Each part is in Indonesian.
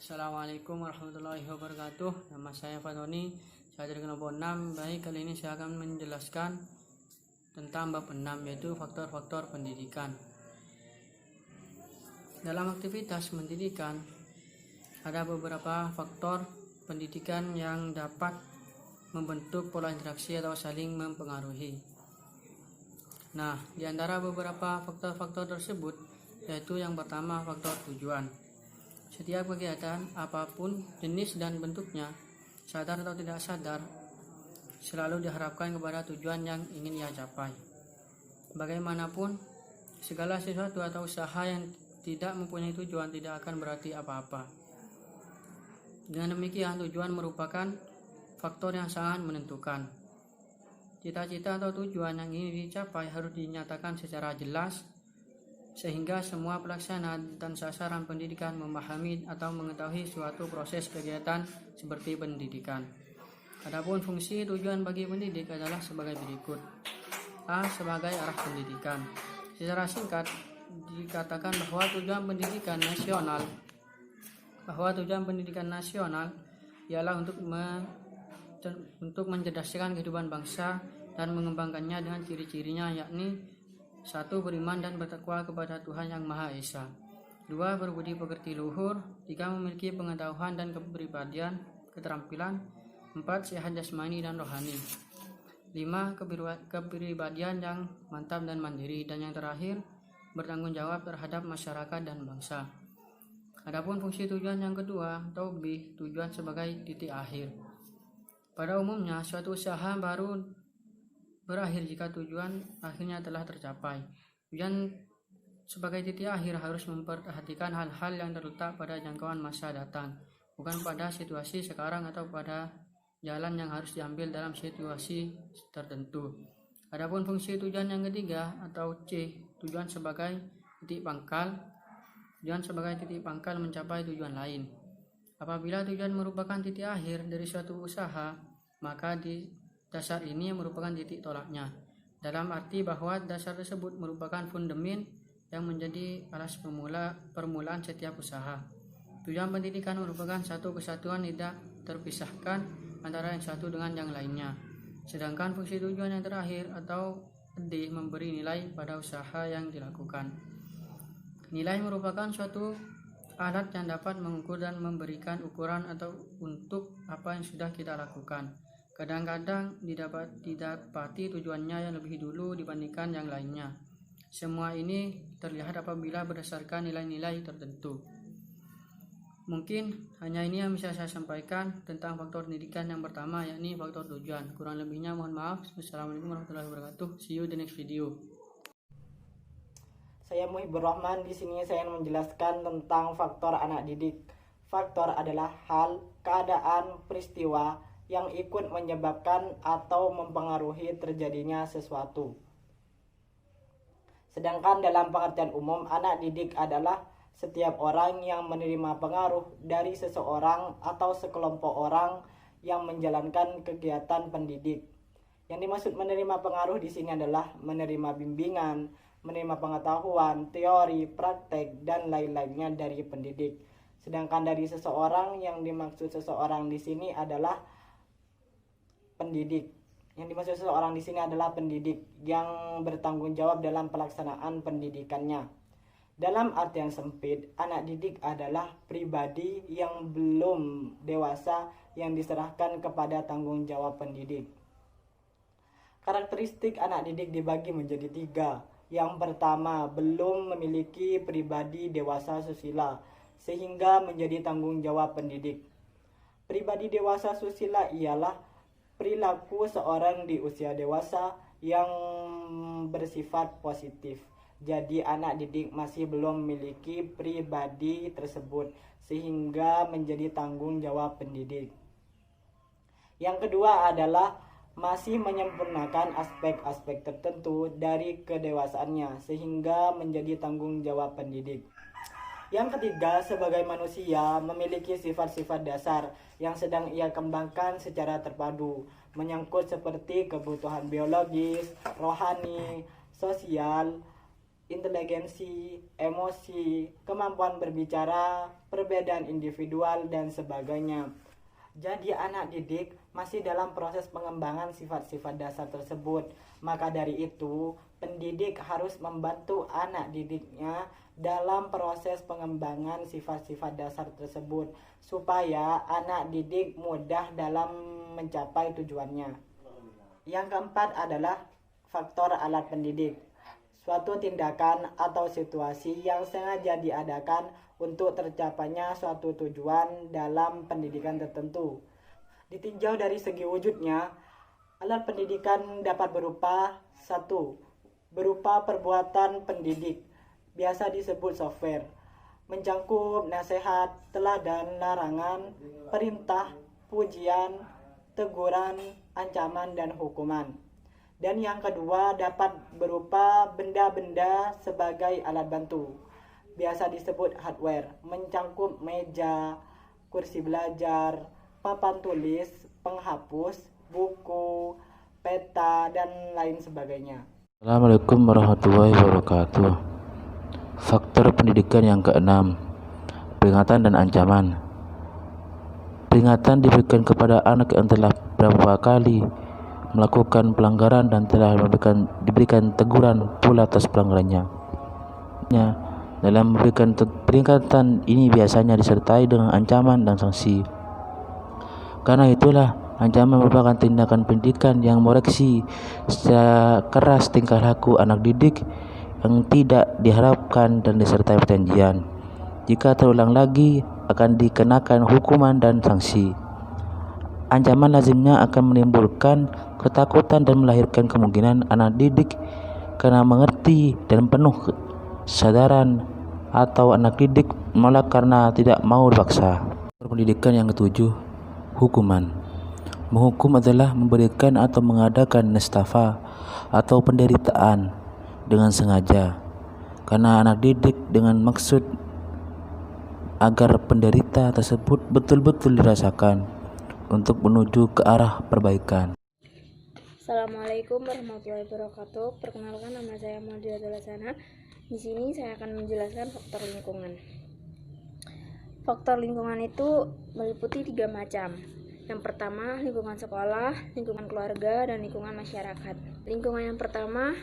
Assalamualaikum warahmatullahi wabarakatuh. Nama saya Fatoni. Saya dari kelompok 6. Baik, kali ini saya akan menjelaskan tentang bab 6, yaitu faktor-faktor pendidikan. Dalam aktivitas pendidikan ada beberapa faktor pendidikan yang dapat membentuk pola interaksi atau saling mempengaruhi. Nah, di antara beberapa faktor-faktor tersebut yaitu yang pertama faktor tujuan. Setiap kegiatan apapun jenis dan bentuknya, sadar atau tidak sadar, selalu diharapkan kepada tujuan yang ingin ia capai. Bagaimanapun, segala sesuatu atau usaha yang tidak mempunyai tujuan tidak akan berarti apa-apa. Dengan demikian, tujuan merupakan faktor yang sangat menentukan. Cita-cita atau tujuan yang ingin dicapai harus dinyatakan secara jelas, sehingga semua pelaksana dan sasaran pendidikan memahami atau mengetahui suatu proses kegiatan seperti pendidikan. Adapun fungsi tujuan bagi pendidik adalah sebagai berikut. A. Sebagai arah pendidikan. Secara singkat dikatakan bahwa tujuan pendidikan nasional ialah untuk mencerdaskan kehidupan bangsa dan mengembangkannya dengan ciri-cirinya, yakni 1. Beriman dan bertakwa kepada Tuhan Yang Maha Esa. 2. Berbudi pekerti luhur. 3. Memiliki pengetahuan dan kepribadian, keterampilan. 4. Sehat jasmani dan rohani. 5. Kepribadian yang mantap dan mandiri. Dan yang terakhir, bertanggung jawab terhadap masyarakat dan bangsa. Adapun fungsi tujuan yang kedua atau B, tujuan sebagai titik akhir. Pada umumnya, suatu usaha baru berakhir jika tujuan akhirnya telah tercapai. Tujuan sebagai titik akhir harus memperhatikan hal-hal yang terletak pada jangkauan masa datang, bukan pada situasi sekarang atau pada jalan yang harus diambil dalam situasi tertentu. Adapun fungsi tujuan yang ketiga atau C, tujuan sebagai titik pangkal. Tujuan sebagai titik pangkal mencapai tujuan lain. Apabila tujuan merupakan titik akhir dari suatu usaha, maka di dasar ini merupakan titik tolaknya, dalam arti bahwa dasar tersebut merupakan fundamen yang menjadi alas permulaan setiap usaha. Tujuan pendidikan merupakan satu kesatuan tidak terpisahkan antara yang satu dengan yang lainnya. Sedangkan fungsi tujuan yang terakhir atau D memberi nilai pada usaha yang dilakukan. Nilai merupakan suatu alat yang dapat mengukur dan memberikan ukuran atau untuk apa yang sudah kita lakukan. Kadang-kadang didapati tujuannya yang lebih dulu dibandingkan yang lainnya. Semua ini terlihat apabila berdasarkan nilai-nilai tertentu. Mungkin hanya ini yang bisa saya sampaikan tentang faktor pendidikan yang pertama, yakni faktor tujuan. Kurang lebihnya mohon maaf. Wassalamualaikum warahmatullahi wabarakatuh. See you the next video. Saya Muhibur Rahman. Di sini saya menjelaskan tentang faktor anak didik. Faktor adalah hal, keadaan, peristiwa yang ikut menyebabkan atau mempengaruhi terjadinya sesuatu. Sedangkan dalam pengertian umum, anak didik adalah setiap orang yang menerima pengaruh dari seseorang atau sekelompok orang yang menjalankan kegiatan pendidik. Yang dimaksud menerima pengaruh di sini adalah menerima bimbingan, menerima pengetahuan, teori, praktek, dan lain-lainnya dari pendidik. Sedangkan dari seseorang, yang dimaksud seseorang di sini adalah pendidik. Yang dimaksud seseorang di sini adalah pendidik yang bertanggung jawab dalam pelaksanaan pendidikannya. Dalam artian sempit, anak didik adalah pribadi yang belum dewasa yang diserahkan kepada tanggung jawab pendidik. Karakteristik anak didik dibagi menjadi 3. Yang pertama, belum memiliki pribadi dewasa susila sehingga menjadi tanggung jawab pendidik. Pribadi dewasa susila ialah perilaku seorang di usia dewasa yang bersifat positif. Jadi anak didik masih belum memiliki pribadi tersebut sehingga menjadi tanggung jawab pendidik. Yang kedua adalah masih menyempurnakan aspek-aspek tertentu dari kedewasaannya sehingga menjadi tanggung jawab pendidik. Yang ketiga, sebagai manusia memiliki sifat-sifat dasar yang sedang ia kembangkan secara terpadu, menyangkut seperti kebutuhan biologis, rohani, sosial, inteligensi, emosi, kemampuan berbicara, perbedaan individual, dan sebagainya. Jadi anak didik masih dalam proses pengembangan sifat-sifat dasar tersebut. Maka dari itu, pendidik harus membantu anak didiknya dalam proses pengembangan sifat-sifat dasar tersebut supaya anak didik mudah dalam mencapai tujuannya. Yang keempat adalah faktor alat pendidik. Suatu tindakan atau situasi yang sengaja diadakan untuk tercapainya suatu tujuan dalam pendidikan tertentu. Ditinjau dari segi wujudnya, alat pendidikan dapat berupa 1. Berupa perbuatan pendidik, biasa disebut software, mencangkup nasihat, teladan, larangan, perintah, pujian, teguran, ancaman, dan hukuman. Dan yang kedua dapat berupa benda-benda sebagai alat bantu, biasa disebut hardware, mencangkup meja, kursi belajar, papan tulis, penghapus, buku, peta, dan lain sebagainya. Assalamualaikum warahmatullahi wabarakatuh. Faktor pendidikan yang keenam, peringatan dan ancaman. Peringatan diberikan kepada anak yang telah beberapa kali melakukan pelanggaran dan telah diberikan teguran pula atas pelanggarannya. Dalam memberikan peringatan ini biasanya disertai dengan ancaman dan sanksi. Karena itulah, ancaman merupakan tindakan pendidikan yang mengoreksi secara keras tingkah laku anak didik yang tidak diharapkan dan disertai perjanjian. Jika terulang lagi, akan dikenakan hukuman dan sanksi. Ancaman lazimnya akan menimbulkan ketakutan dan melahirkan kemungkinan anak didik karena mengerti dan penuh kesadaran atau anak didik menolak karena tidak mau dipaksa. Pendidikan yang ketujuh, hukuman. Menghukum adalah memberikan atau mengadakan nestapa atau penderitaan dengan sengaja karena anak didik dengan maksud agar penderita tersebut betul-betul dirasakan untuk menuju ke arah perbaikan. Assalamualaikum warahmatullahi wabarakatuh. Perkenalkan, nama saya Madya Dalasana. Di sini saya akan menjelaskan faktor lingkungan. Faktor lingkungan itu meliputi 3 macam. Yang pertama, lingkungan sekolah, lingkungan keluarga, dan lingkungan masyarakat. Lingkungan yang pertama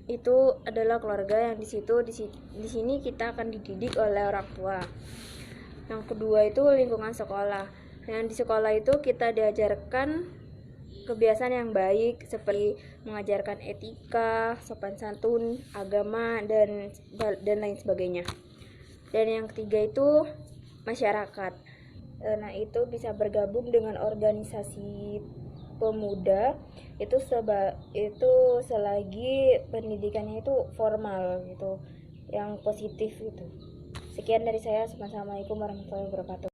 itu adalah keluarga, yang di sini kita akan dididik oleh orang tua. Yang kedua itu lingkungan sekolah. Yang di sekolah itu kita diajarkan kebiasaan yang baik seperti mengajarkan etika, sopan santun, agama, dan lain sebagainya. Dan yang ketiga itu masyarakat. Nah, itu bisa bergabung dengan organisasi pemuda itu selagi pendidikannya itu formal gitu, yang positif gitu. Sekian dari saya. Assalamualaikum warahmatullahi wabarakatuh.